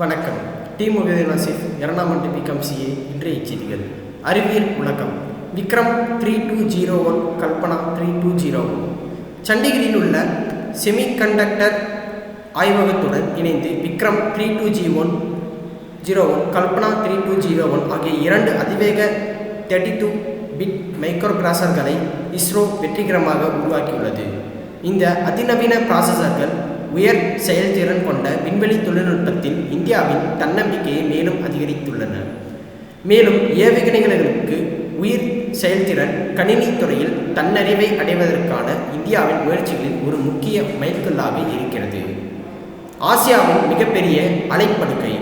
வணக்கம். டி முகதீன் ஆசிஃப், இரண்டாம் ஆண்டு பிகாம் சிஏ. இன்றைய செய்திகள். அறிவியல் உலகம். விக்ரம் 3201 கல்பனா 3201 சண்டிகரில் உள்ள செமிகண்டக்டர் ஆய்வகத்துடன் இணைந்து விக்ரம் 3201 கல்பனா 3201 ஆகிய இரண்டு அதிவேக 32 பிட் மைக்ரோபிராசர்களை இஸ்ரோ வெற்றிகரமாக உருவாக்கியுள்ளது. இந்த அதிநவீன ப்ராசஸர்கள் உயர் செயல்திறன் கொண்ட விண்வெளி தொழில்நுட்பத்தில் இந்தியாவின் தன்னம்பிக்கையை மேலும் அதிகரித்துள்ளன. மேலும் ஏவுகணைகளுக்கு உயிர் செயல்திறன் கணினி துறையில் தன்னறிவை அடைவதற்கான இந்தியாவின் முயற்சிகளில் ஒரு முக்கிய மைல்கல்லாக இருக்கிறது. ஆசியாவின் மிகப்பெரிய அலைப்படுக்கை.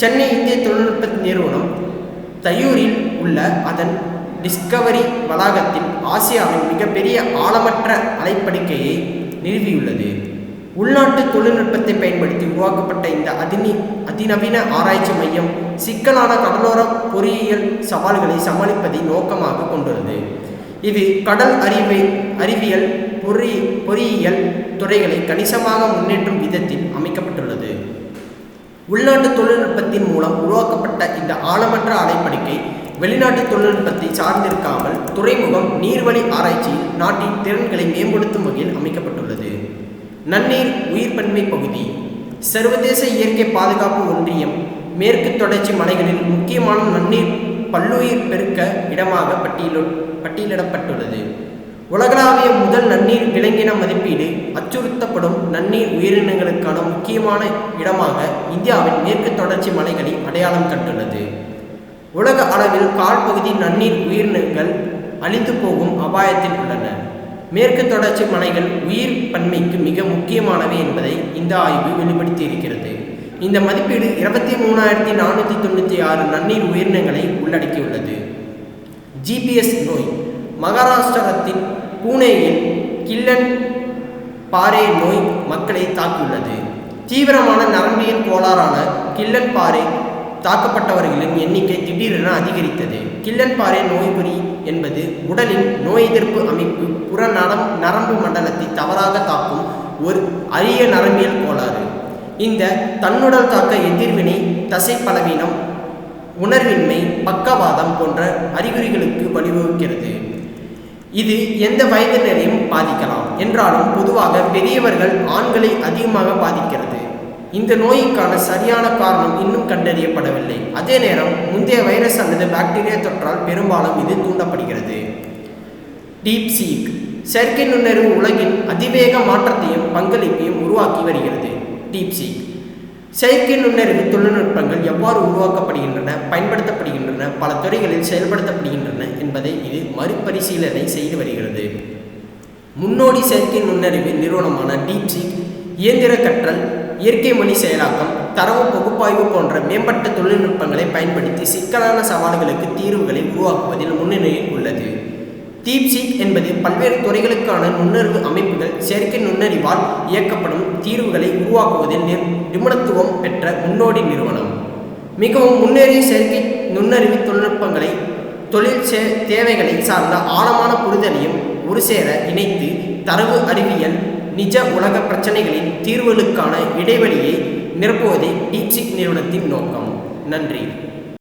சென்னை இந்திய தொழில்நுட்ப நிறுவனம் தையூரில் உள்ள அதன் டிஸ்கவரி வளாகத்தில் ஆசியாவின் மிகப்பெரிய ஆழமற்ற அலைப்படுக்கையை நிறுவியுள்ளது. உள்நாட்டு தொழில்நுட்பத்தை பயன்படுத்தி உருவாக்கப்பட்ட இந்த அதிநவீன ஆராய்ச்சி மையம் சிக்கலான கடலோர பொறியியல் சவால்களை சமாளிப்பதை நோக்கமாக கொண்டுள்ளது. இது கடல் அறிவியல் பொறியியல் துறைகளை கணிசமாக முன்னேற்றும் விதத்தில் அமைக்கப்பட்டுள்ளது. உள்நாட்டு தொழில்நுட்பத்தின் மூலம் உருவாக்கப்பட்ட இந்த ஆழமற்ற அலைப்படுக்கை வெளிநாட்டு தொழில்நுட்பத்தை சார்ந்திருக்காமல் துறைமுகம் நீர்வழி ஆராய்ச்சியில் நாட்டின் திறன்களை மேம்படுத்தும் வகையில் அமைக்கப்பட்டுள்ளது. நன்னீர் உயிர்பன்மை பகுதி. சர்வதேச இயற்கை பாதுகாப்பு ஒன்றியம் மேற்கு தொடர்ச்சி மலைகளில் முக்கியமான நன்னீர் பல்லுயிர் பெருக்க இடமாக பட்டியலிடப்பட்டுள்ளது. உலகளாவிய முதல் நன்னீர் விலங்கின மதிப்பீடு அச்சுறுத்தப்படும் நன்னீர் உயிரினங்களுக்கான முக்கியமான இடமாக இந்தியாவின் மேற்கு தொடர்ச்சி மலைகளை அடையாளம் கண்டுள்ளது. உலக அளவில் கால்பகுதி நன்னீர் உயிரினங்கள் அழிந்து போகும் அபாயத்தில் உள்ளன. மேற்கு தொடர்ச்சி மலைகள் உயிர் பன்மைக்கு மிக முக்கியமானவை என்பதை இந்த ஆய்வு வெளிப்படுத்தியிருக்கிறது. இந்த மதிப்பீடு 23,496 நன்னீர் உயிரினங்களை உள்ளடக்கியுள்ளது. ஜிபிஎஸ் நோய். மகாராஷ்டிரத்தின் பூனேயில் கில்லன் பாரே நோய் மக்களை தாக்கியுள்ளது. தீவிரமான நரம்பியல் கோளாறான கில்லன் பாரே தாக்கப்பட்டவர்களின் எண்ணிக்கை திடீரென அதிகரித்தது. கில்லன் பாரே நோய்புரி என்பது உடலின் நோய் எதிர்ப்பு அமைப்பு புற நரம்பு மண்டலத்தை தவறாக தாக்கும் ஒரு அரிய நரம்பியல் கோளாறு. இந்த தன்னுடல் தாக்க எதிர்வினை, தசை பலவீனம், உணர்வின்மை, பக்கவாதம் போன்ற அறிகுறிகளுக்கு வழிவகுக்கிறது. இது எந்த வயதினரையும் பாதிக்கலாம் என்றாலும் பொதுவாக பெரியவர்கள், ஆண்களை அதிகமாக பாதிக்கிறது. இந்த நோய்க்கான சரியான காரணம் இன்னும் கண்டறியப்படவில்லை. அதே நேரம் முந்தைய வைரஸ் அல்லது பாக்டீரியா தொற்றால் பெரும்பாலும் இது தூண்டப்படுகிறது. டீப்சீக். செயற்கை நுண்ணறிவு உலகின் அதிவேக மாற்றத்தையும் பங்களிப்பையும் உருவாக்கி வருகிறது. டீப்சீக் செயற்கை நுண்ணறிவு தொழில்நுட்பங்கள் எவ்வாறு உருவாக்கப்படுகின்றன, பயன்படுத்தப்படுகின்றன, பல துறைகளில் செயல்படுத்தப்படுகின்றன என்பதை இது மறுபரிசீலனை செய்து வருகிறது. முன்னோடி செயற்கை நுண்ணறிவு நிறுவனமான டீப்சீக் இயந்திர கற்றல், இயற்கை மொழி செயலாக்கம், தரவு பகுப்பாய்வு போன்ற மேம்பட்ட தொழில்நுட்பங்களை பயன்படுத்தி சிக்கலான சவால்களுக்கு தீர்வுகளை உருவாக்குவதில் முன்னணியில் உள்ளது. டீப்சீக் என்பது பல்வேறு துறைகளுக்கான நுண்ணறிவு அமைப்புகள் செயற்கை நுண்ணறிவால் இயக்கப்படும் தீர்வுகளை உருவாக்குவதில் நிபுணத்துவம் பெற்ற முன்னோடி நிறுவனம். மிகவும் முன்னேறிய செயற்கை நுண்ணறிவு தொழில்நுட்பங்களை தொழில் தேவைகளை சார்ந்த ஆழமான புரிதலையும் ஒரு சேர இணைத்து தரவு அறிவியல் நிஜ உலக பிரச்சனைகளின் தீர்வுகளுக்கான இடைவெளியை நிரப்புவதே டீப்சீக் நிறுவனத்தின் நோக்கம். நன்றி.